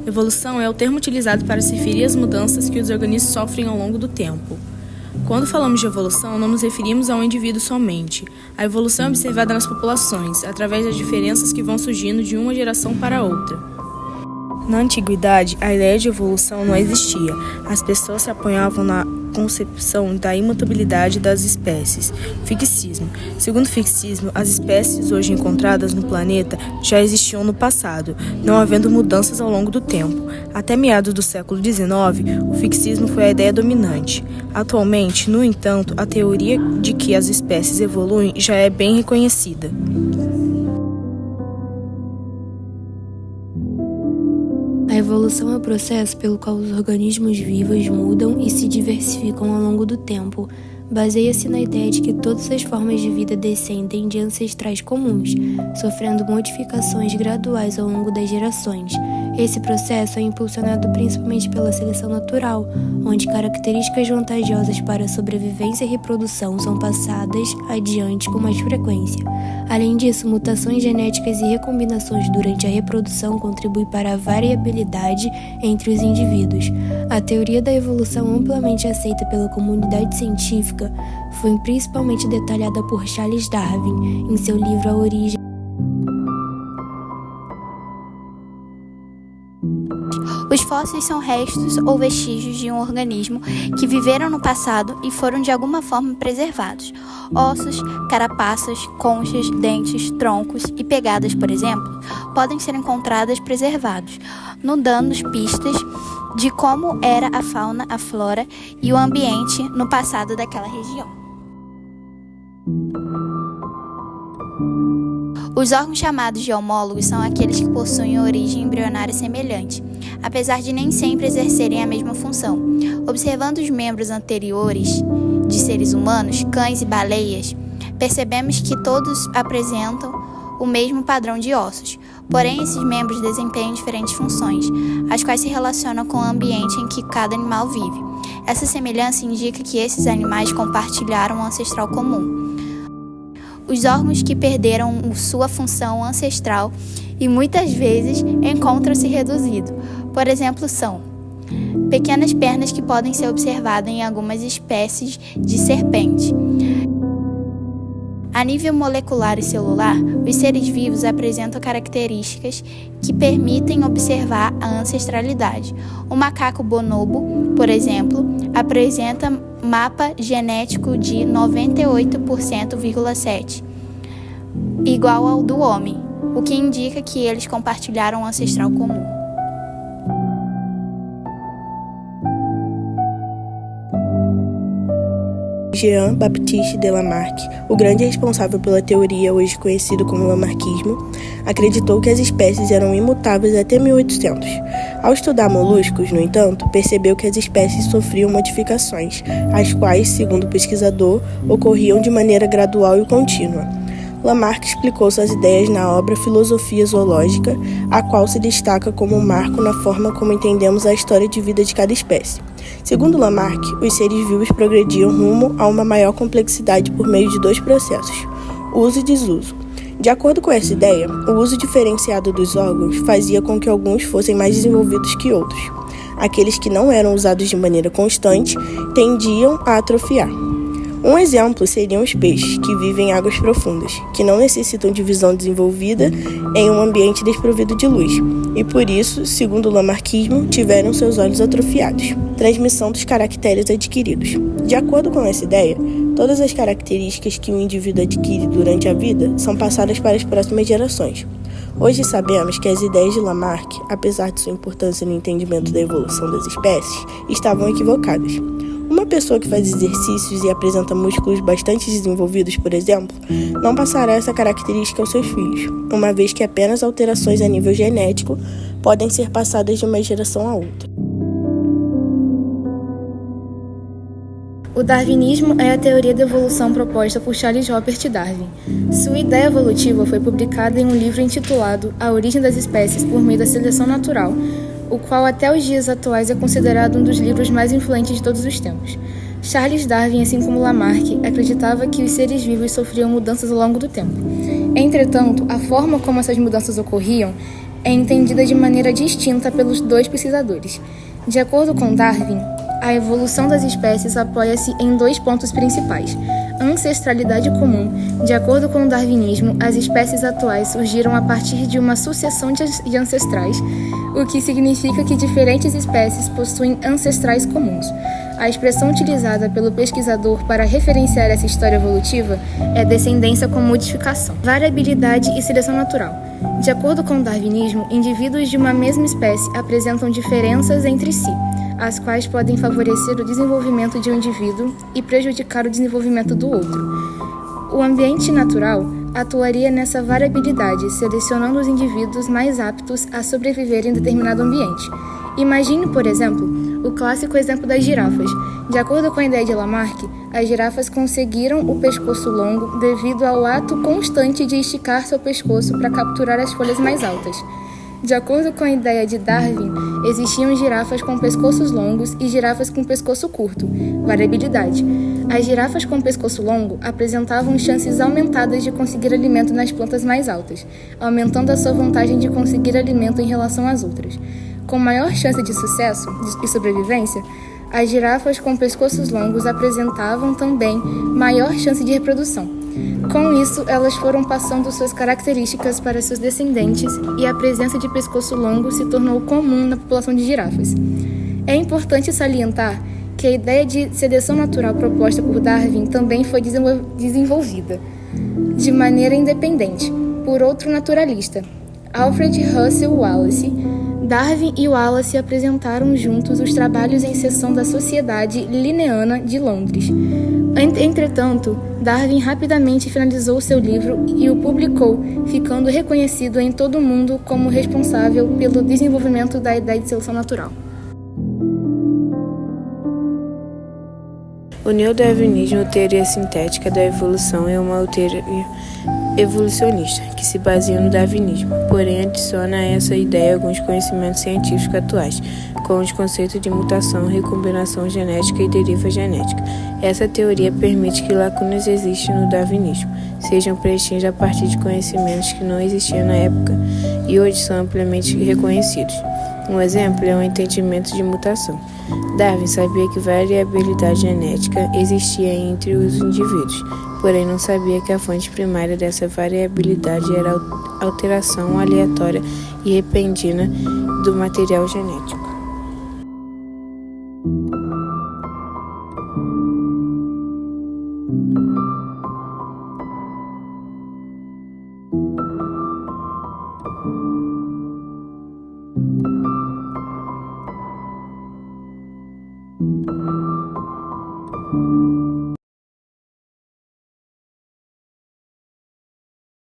Evolução é o termo utilizado para se referir às mudanças que os organismos sofrem ao longo do tempo. Quando falamos de evolução, não nos referimos a um indivíduo somente. A evolução é observada nas populações, através das diferenças que vão surgindo de uma geração para outra. Na antiguidade, a ideia de evolução não existia. As pessoas se apoiavam na concepção da imutabilidade das espécies. Fixismo. Segundo o fixismo, as espécies hoje encontradas no planeta já existiam no passado, não havendo mudanças ao longo do tempo. Até meados do século XIX, o fixismo foi a ideia dominante. Atualmente, no entanto, a teoria de que as espécies evoluem já é bem reconhecida. A evolução é o processo pelo qual os organismos vivos mudam e se diversificam ao longo do tempo. Baseia-se na ideia de que todas as formas de vida descendem de ancestrais comuns, sofrendo modificações graduais ao longo das gerações. Esse processo é impulsionado principalmente pela seleção natural, onde características vantajosas para a sobrevivência e reprodução são passadas adiante com mais frequência. Além disso, mutações genéticas e recombinações durante a reprodução contribuem para a variabilidade entre os indivíduos. A teoria da evolução, amplamente aceita pela comunidade científica, foi principalmente detalhada por Charles Darwin em seu livro A Origem. Os fósseis são restos ou vestígios de um organismo que viveram no passado e foram de alguma forma preservados. Ossos, carapaças, conchas, dentes, troncos e pegadas, por exemplo, podem ser encontradas preservados, nos dando pistas de como era a fauna, a flora e o ambiente no passado daquela região. Os órgãos chamados de homólogos são aqueles que possuem origem embrionária semelhante, apesar de nem sempre exercerem a mesma função. Observando os membros anteriores de seres humanos, cães e baleias, percebemos que todos apresentam o mesmo padrão de ossos, porém esses membros desempenham diferentes funções, as quais se relacionam com o ambiente em que cada animal vive. Essa semelhança indica que esses animais compartilharam um ancestral comum. Os órgãos que perderam sua função ancestral e muitas vezes encontram-se reduzidos, por exemplo, são pequenas pernas que podem ser observadas em algumas espécies de serpente. A nível molecular e celular, os seres vivos apresentam características que permitem observar a ancestralidade. O macaco bonobo, por exemplo, apresenta mapa genético de 98,7%, igual ao do homem, o que indica que eles compartilharam um ancestral comum. Jean-Baptiste de Lamarck, o grande responsável pela teoria hoje conhecida como lamarquismo, acreditou que as espécies eram imutáveis até 1800. Ao estudar moluscos, no entanto, percebeu que as espécies sofriam modificações, as quais, segundo o pesquisador, ocorriam de maneira gradual e contínua. Lamarck explicou suas ideias na obra Filosofia Zoológica, a qual se destaca como um marco na forma como entendemos a história de vida de cada espécie. Segundo Lamarck, os seres vivos progrediam rumo a uma maior complexidade por meio de dois processos, uso e desuso. De acordo com essa ideia, o uso diferenciado dos órgãos fazia com que alguns fossem mais desenvolvidos que outros. Aqueles que não eram usados de maneira constante tendiam a atrofiar. Um exemplo seriam os peixes, que vivem em águas profundas, que não necessitam de visão desenvolvida em um ambiente desprovido de luz, e por isso, segundo o lamarquismo, tiveram seus olhos atrofiados. Transmissão dos caracteres adquiridos. De acordo com essa ideia, todas as características que um indivíduo adquire durante a vida são passadas para as próximas gerações. Hoje sabemos que as ideias de Lamarck, apesar de sua importância no entendimento da evolução das espécies, estavam equivocadas. Uma pessoa que faz exercícios e apresenta músculos bastante desenvolvidos, por exemplo, não passará essa característica aos seus filhos, uma vez que apenas alterações a nível genético podem ser passadas de uma geração a outra. O darwinismo é a teoria da evolução proposta por Charles Robert Darwin. Sua ideia evolutiva foi publicada em um livro intitulado A Origem das Espécies por meio da Seleção Natural, o qual até os dias atuais é considerado um dos livros mais influentes de todos os tempos. Charles Darwin, assim como Lamarck, acreditava que os seres vivos sofriam mudanças ao longo do tempo. Entretanto, a forma como essas mudanças ocorriam é entendida de maneira distinta pelos dois pesquisadores. De acordo com Darwin, a evolução das espécies apoia-se em 2 pontos principais. A ancestralidade comum. De acordo com o darwinismo, as espécies atuais surgiram a partir de uma sucessão de ancestrais, o que significa que diferentes espécies possuem ancestrais comuns. A expressão utilizada pelo pesquisador para referenciar essa história evolutiva é descendência com modificação, variabilidade e seleção natural. De acordo com o darwinismo, indivíduos de uma mesma espécie apresentam diferenças entre si, as quais podem favorecer o desenvolvimento de um indivíduo e prejudicar o desenvolvimento do outro. O ambiente natural atuaria nessa variabilidade, selecionando os indivíduos mais aptos a sobreviver em determinado ambiente. Imagine, por exemplo, o clássico exemplo das girafas. De acordo com a ideia de Lamarck, as girafas conseguiram o pescoço longo devido ao ato constante de esticar seu pescoço para capturar as folhas mais altas. De acordo com a ideia de Darwin, existiam girafas com pescoços longos e girafas com pescoço curto, variabilidade. As girafas com pescoço longo apresentavam chances aumentadas de conseguir alimento nas plantas mais altas, aumentando a sua vantagem de conseguir alimento em relação às outras. Com maior chance de sucesso e sobrevivência, as girafas com pescoços longos apresentavam também maior chance de reprodução. Com isso, elas foram passando suas características para seus descendentes e a presença de pescoço longo se tornou comum na população de girafas. É importante salientar que a ideia de seleção natural proposta por Darwin também foi desenvolvida, de maneira independente, por outro naturalista, Alfred Russel Wallace. Darwin e Wallace apresentaram juntos os trabalhos em sessão da Sociedade Linneana de Londres. Entretanto, Darwin rapidamente finalizou seu livro e o publicou, ficando reconhecido em todo o mundo como responsável pelo desenvolvimento da ideia de seleção natural. O neodarwinismo, ou teoria sintética da evolução, é uma teoria evolucionista que se baseia no darwinismo, porém adiciona a essa ideia alguns conhecimentos científicos atuais, como os conceitos de mutação, recombinação genética e deriva genética. Essa teoria permite que lacunas existem no darwinismo sejam preenchidas a partir de conhecimentos que não existiam na época e hoje são amplamente reconhecidos. Um exemplo é o entendimento de mutação. Darwin sabia que variabilidade genética existia entre os indivíduos, porém não sabia que a fonte primária dessa variabilidade era a alteração aleatória e repentina do material genético.